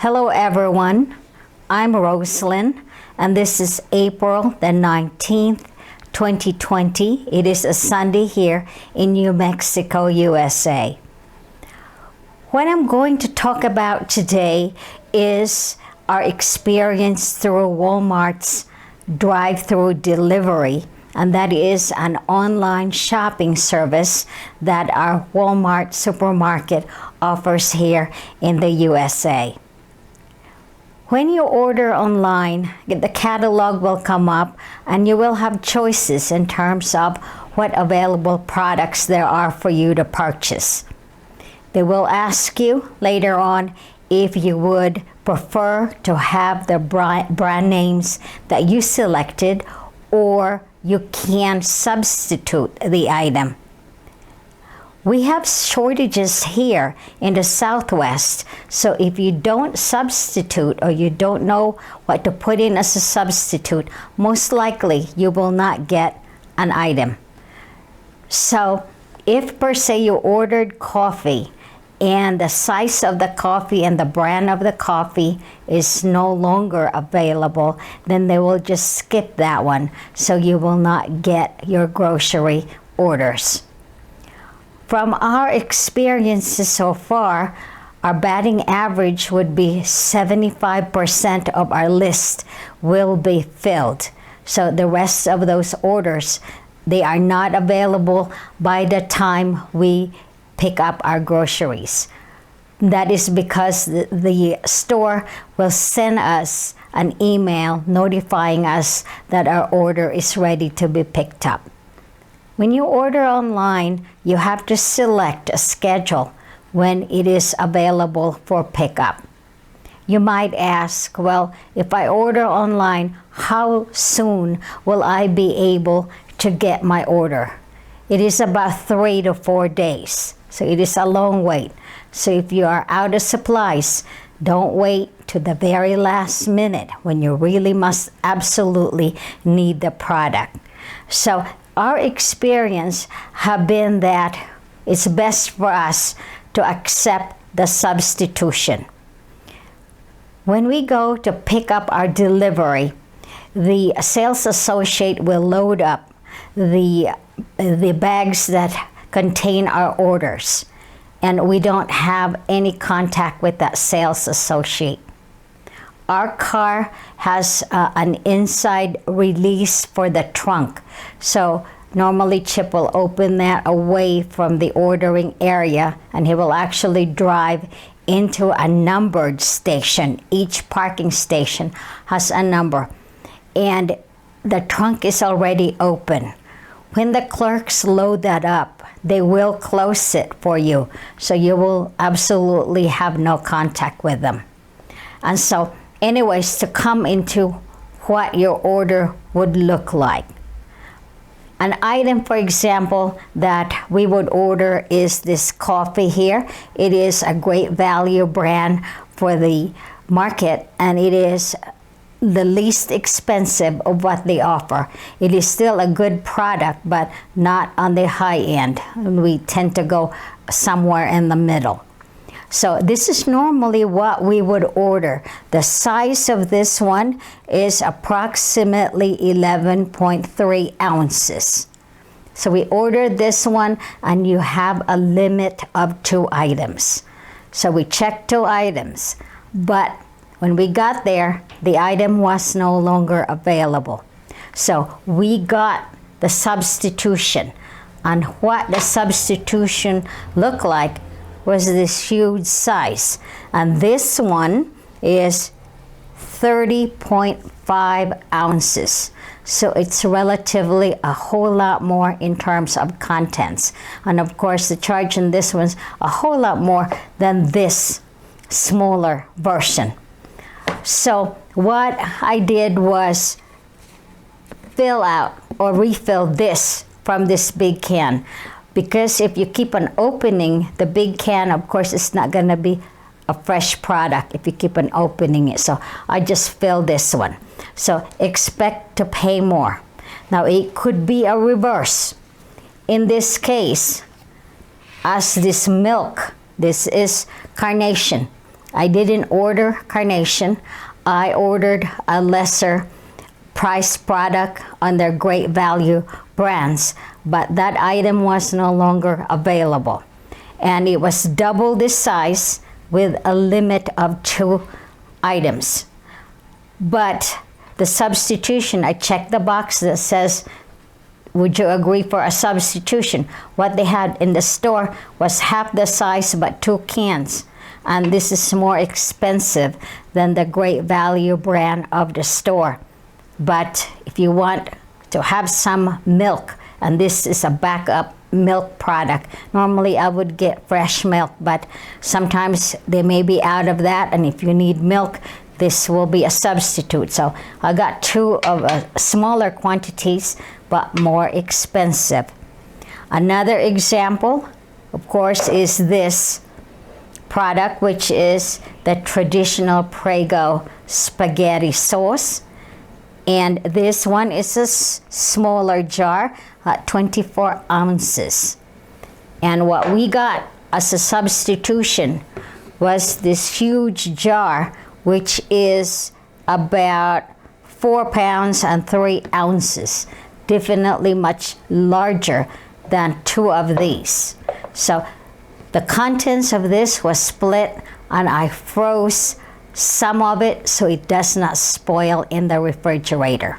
Hello everyone, I'm Rosalyn and this is April the 19th, 2020. It is a Sunday here in New Mexico, USA. What I'm going to talk about today is our experience through Walmart's drive-through delivery, and that is an online shopping service that our Walmart supermarket offers here in the USA. When you order online, the catalog will come up and you will have choices in terms of what available products there are for you to purchase. They will ask you later on if you would prefer to have the brand names that you selected, or you can substitute the item. We have shortages here in the Southwest, so if you don't substitute or you don't know what to put in as a substitute, most likely you will not get an item. So if per se you ordered coffee and the size of the coffee and the brand of the coffee is no longer available, then they will just skip that one, so you will not get your grocery orders. From our experiences so far, our batting average would be 75% of our list will be filled. So the rest of those orders, they are not available by the time we pick up our groceries. That is because the store will send us an email notifying us that our order is ready to be picked up. When you order online, you have to select a schedule when it is available for pickup. You might ask, well, if I order online, how soon will I be able to get my order? It is about 3 to 4 days. So it is a long wait. So if you are out of supplies, don't wait to the very last minute when you really must absolutely need the product. So our experience have been that it's best for us to accept the substitution. When we go to pick up our delivery, the sales associate will load up the bags that contain our orders, and we don't have any contact with that sales associate. Our car has an inside release for the trunk, so normally Chip will open that away from the ordering area, and he will actually drive into a numbered station. Each parking station has a number, and the trunk is already open. When the clerks load that up, they will close it for you, so you will absolutely have no contact with them. And so anyways, to come into what your order would look like. An item, for example, that we would order is this coffee here. It is a great value brand for the market, and it is the least expensive of what they offer. It is still a good product, but not on the high end. We tend to go somewhere in the middle. So this is normally what we would order. The size of this one is approximately 11.3 ounces. So we ordered this one, and you have a limit of 2 items. So we checked 2 items, but when we got there, the item was no longer available. So we got the substitution. And what the substitution looked like was this huge size. And this one is 30.5 ounces. So it's relatively a whole lot more in terms of contents. And of course, the charge in this one's a whole lot more than this smaller version. So what I did was fill out or refill this from this big can, because if you keep on opening the big can, of course it's not going to be a fresh product if you keep on opening it. So I just filled this one. So expect to pay more. Now it could be a reverse. In this case, as this milk, this is carnation, I didn't order carnation. I ordered a lesser price product on their Great Value brands, but that item was no longer available. And it was double the size with a limit of 2 items. But the substitution, I checked the box that says, would you agree for a substitution? What they had in the store was half the size but 2 cans. And this is more expensive than the Great Value brand of the store. But if you want to have some milk, and this is a backup milk product, normally I would get fresh milk, but sometimes they may be out of that, and if you need milk, this will be a substitute. So I got 2 of smaller quantities, but more expensive. Another example, of course, is this product, which is the traditional Prego spaghetti sauce. And this one is a smaller jar, 24 ounces. And what we got as a substitution was this huge jar, which is about 4 pounds and 3 ounces. Definitely much larger than 2 of these. So the contents of this was split, and I froze some of it so it does not spoil in the refrigerator.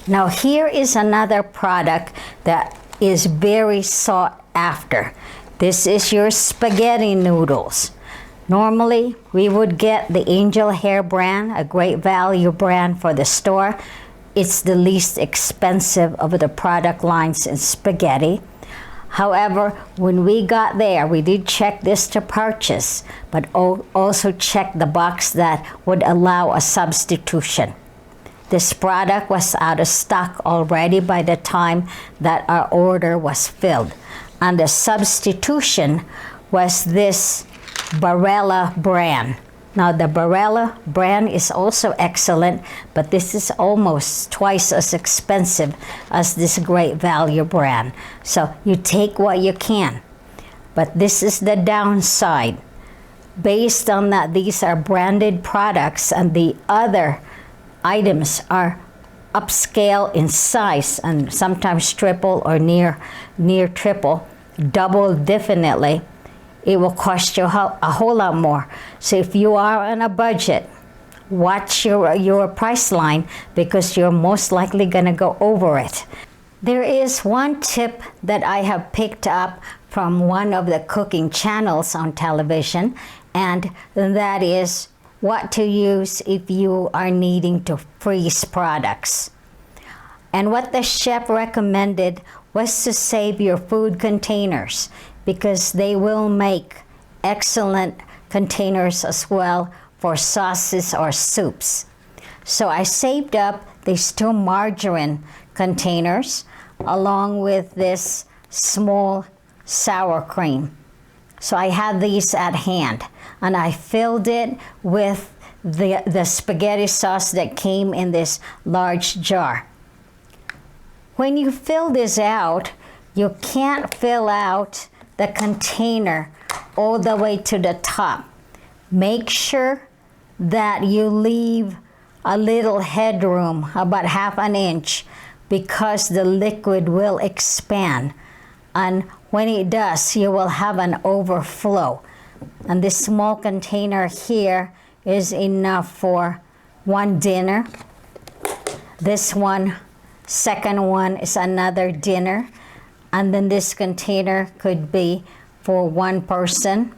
Now here is another product that is very sought after. This is your spaghetti noodles. Normally we would get the Angel Hair brand, a Great Value brand for the store. It's the least expensive of the product lines in spaghetti. However, when we got there, we did check this to purchase, but also check the box that would allow a substitution. This product was out of stock already by the time that our order was filled. And the substitution was this Barilla brand. Now the Barilla brand is also excellent, but this is almost twice as expensive as this Great Value brand. So you take what you can. But this is the downside. Based on that, these are branded products and the other items are upscale in size and sometimes triple or near triple, double definitely. It will cost you a whole lot more. So if you are on a budget, watch your price line, because you're most likely going to go over it. There is one tip that I have picked up from one of the cooking channels on television, and that is what to use if you are needing to freeze products. And what the chef recommended was to save your food containers, because they will make excellent containers as well for sauces or soups. So I saved up these 2 margarine containers along with this small sour cream. So I had these at hand, and I filled it with the spaghetti sauce that came in this large jar. When you fill this out, you can't fill out the container all the way to the top. Make sure that you leave a little headroom, about ½ an inch, because the liquid will expand. And when it does, you will have an overflow. And this small container here is enough for 1 dinner. This one, second one, is another dinner. And then this container could be for 1 person,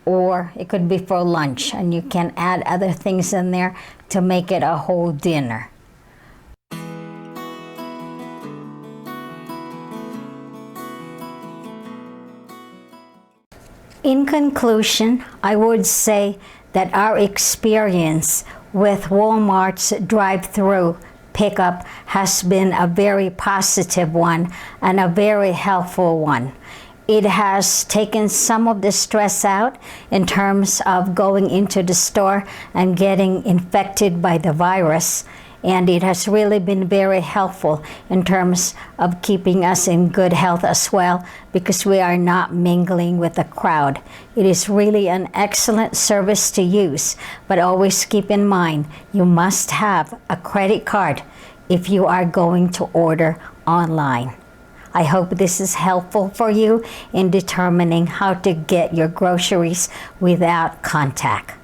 or it could be for lunch. And you can add other things in there to make it a whole dinner. In conclusion, I would say that our experience with Walmart's drive-through pickup has been a very positive one and a very helpful one. It has taken some of the stress out in terms of going into the store and getting infected by the virus. and it has really been very helpful in terms of keeping us in good health as well, because we are not mingling with the crowd. It is really an excellent service to use, but always keep in mind you must have a credit card if you are going to order online. I hope this is helpful for you in determining how to get your groceries without contact.